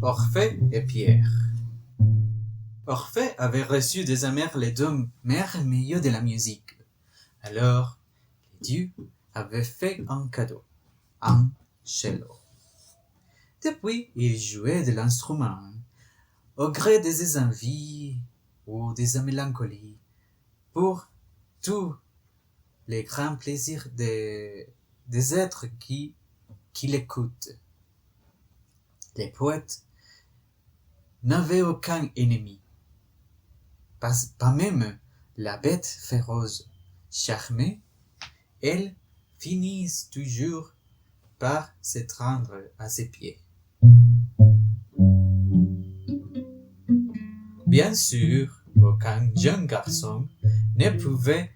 Orphée et Pierre. Orphée avait reçu des Homères les deux merveilleux de la musique. Alors, Dieu avait fait un cadeau, un cello. Depuis, il jouait de l'instrument, au gré de ses envies ou de sa mélancolie, pour tous les grands plaisirs des êtres qui l'écoutent. Les poètes n'avaient aucun ennemi, pas même la bête féroce. Charmée, elle finit toujours par s'étreindre à ses pieds. Bien sûr, aucun jeune garçon ne pouvait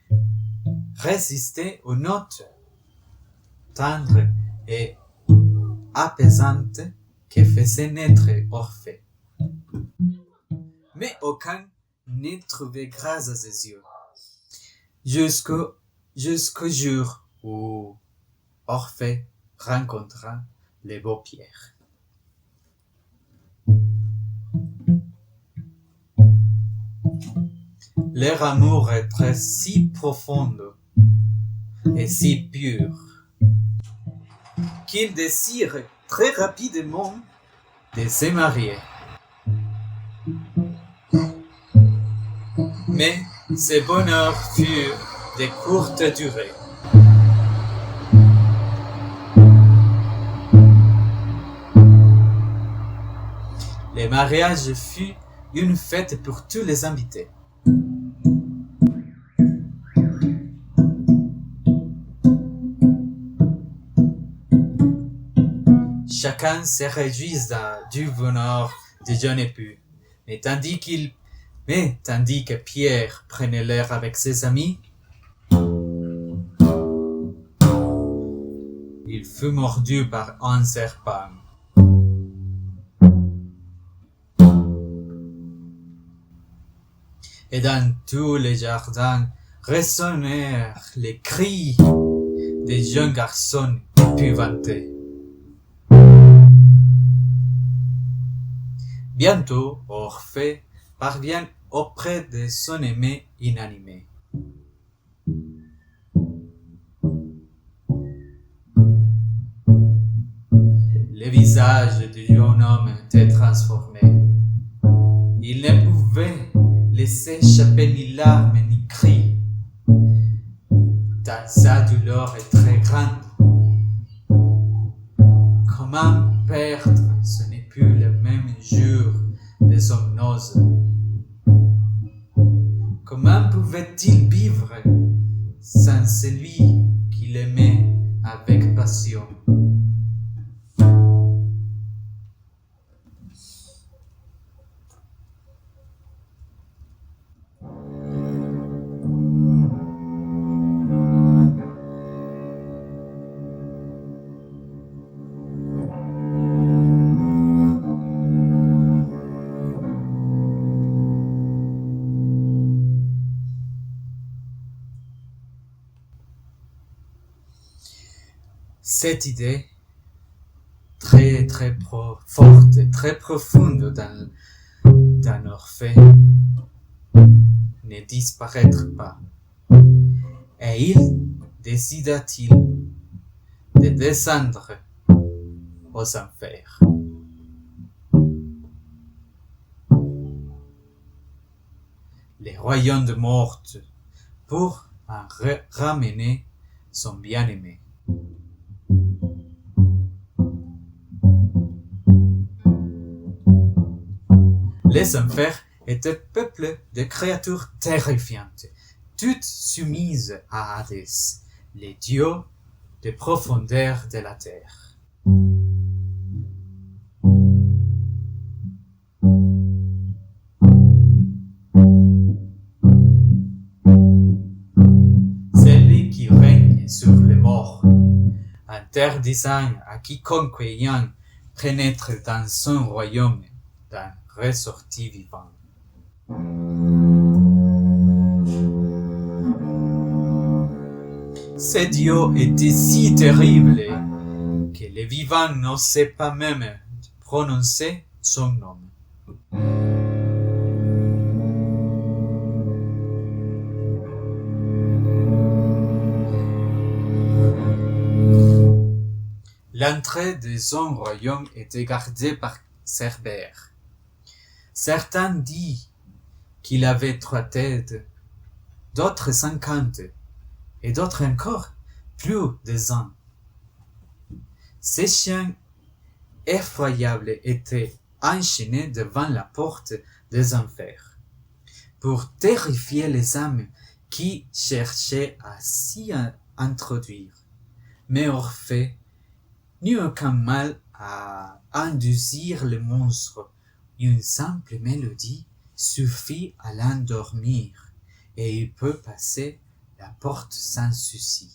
résister aux notes tendres et apaisantes que faisait naître Orphée. Mais aucun ne trouvait grâce à ses yeux. Jusqu'au jour où Orphée rencontra le beau Pierre. Leur amour était si profond et si pur qu'ils désirent très rapidement de se marier. Mais ce bonheur fut de courte durée. Le mariage fut une fête pour tous les invités. Chacun se réjouissait du bonheur du jeune époux, mais tandis que Pierre prenait l'air avec ses amis, il fut mordu par un serpent. Et dans tous les jardins résonnèrent les cris des jeunes garçons épouvantés. Bientôt, Orphée parvient auprès de son aimé inanimé. Le visage du jeune homme était transformé. Il ne pouvait laisser échapper ni larmes ni cris, tant sa douleur est très grande. Comment perdre ce n'est plus le même jour de son noces? Comment pouvait-il vivre sans celui qu'il aimait avec passion? Cette idée, très forte et très profonde dans Orphée, ne disparaîtra pas. Et il décida-t-il de descendre aux enfers. Les royaumes de mort pour en ramener son bien-aimé. Les enfers étaient peuplés de créatures terrifiantes, toutes soumises à Hadès, les dieux des profondeurs de la terre. Celui qui règne sur les morts, interdisant à quiconque ayant pénétré dans son royaume d'en ressortir vivant. Ce dieu était si terrible que les vivants n'osaient pas même prononcer son nom. L'entrée de son royaume était gardée par Cerbère. Certains disent qu'il avait 3 têtes, d'autres 50, et d'autres encore plus de 100. Ces chiens effroyables étaient enchaînés devant la porte des enfers, pour terrifier les âmes qui cherchaient à s'y introduire. Mais Orphée n'eut aucun mal à induire le monstre. Une simple mélodie suffit à l'endormir, et il peut passer la porte sans souci.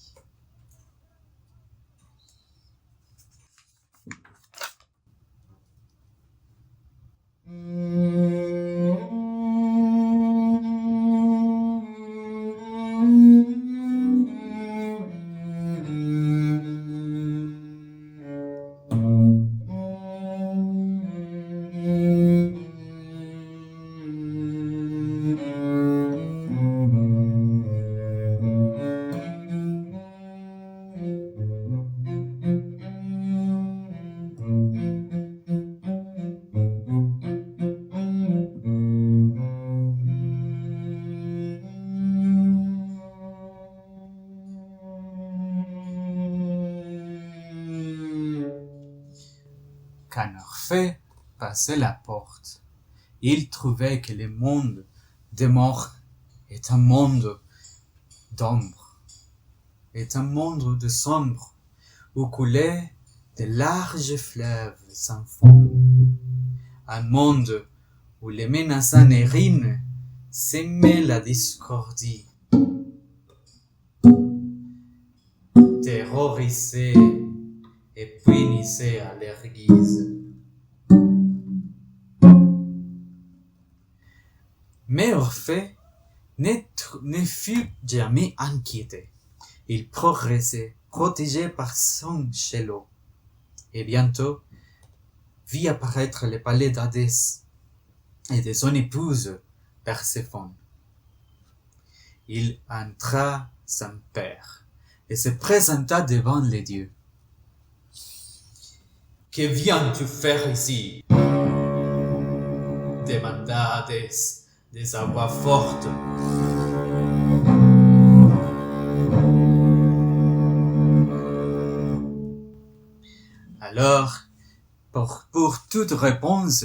Quand Orphée passait la porte, il trouvait que le monde des morts est un monde d'ombre, est un monde de sombre, où coulaient de larges fleuves sans fond. Un monde où les menaçants narines semaient la discordie, terrorisaient et punissaient à leur guise. Mais Orphée ne fut jamais inquiété. Il progressait, protégé par son chelo, et bientôt vit apparaître le palais d'Hadès et de son épouse Perséphone. Il entra son père et se présenta devant les dieux. « Que viens-tu faire ici ?» demanda Hadès de sa voix forte. Alors, pour toute réponse,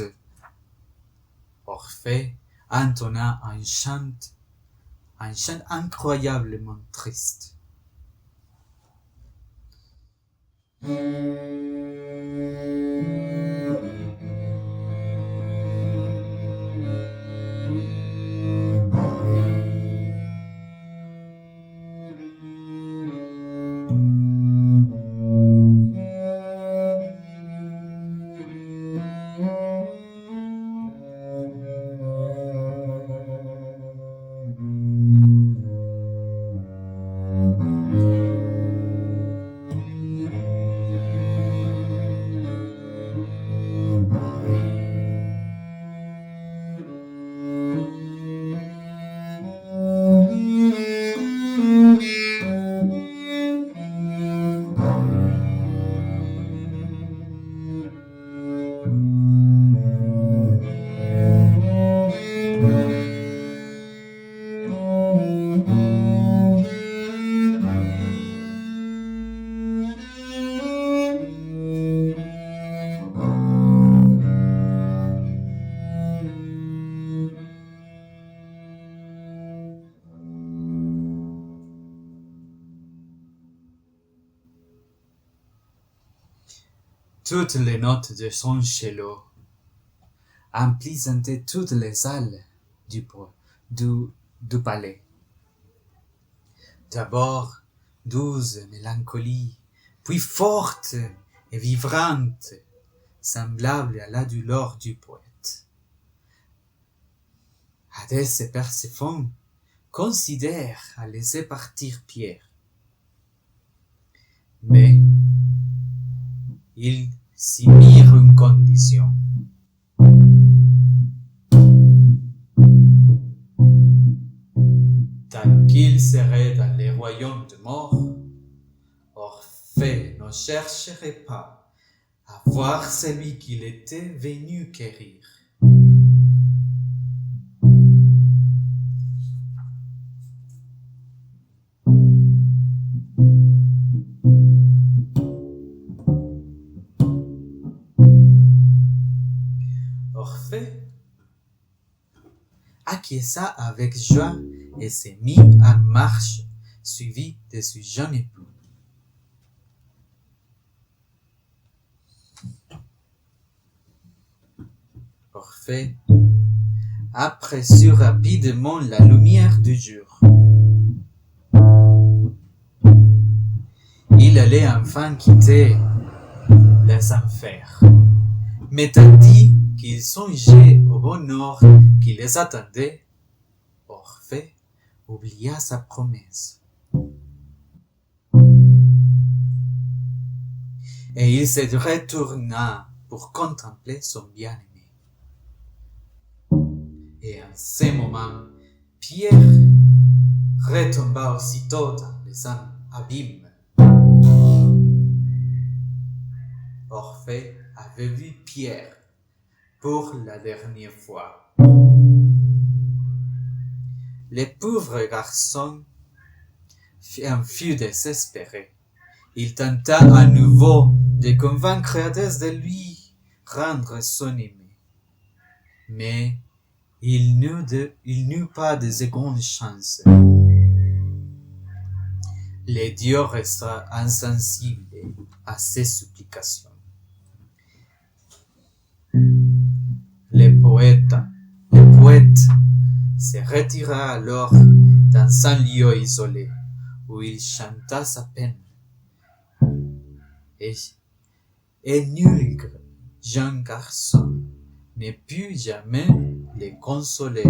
Orphée entonna un chant incroyablement triste. Toutes les notes de son cello emplissaient toutes les salles du palais. D'abord douce mélancolie, puis forte et vibrante, semblable à la douleur du poète. Hadès et Perséphone considèrent à laisser partir Pierre. Mais ils s'y mirent condition. Tant qu'il serait dans les royaumes de mort, Orphée ne chercherait pas à voir celui qu'il était venu quérir. Orphée acquiesça avec joie et se mit en marche, suivi de son jeune époux. Orphée aperçut rapidement la lumière du jour. Il allait enfin quitter les enfers. Mais tandis qu'il songeait au bonheur qui les attendait, Orphée oublia sa promesse. Et il se retourna pour contempler son bien-aimé. Et en ce moment, Pierre retomba aussitôt dans les abîmes. Orphée avait vu Pierre pour la dernière fois. Le pauvre garçon fut désespéré. Il tenta à nouveau de convaincre Hadès de lui rendre son aimé. Mais il n'eut pas de seconde chance. Le dieu resta insensible à ses supplications. Le poète se retira alors dans un lieu isolé où il chanta sa peine. Et nul jeune garçon ne put jamais le consoler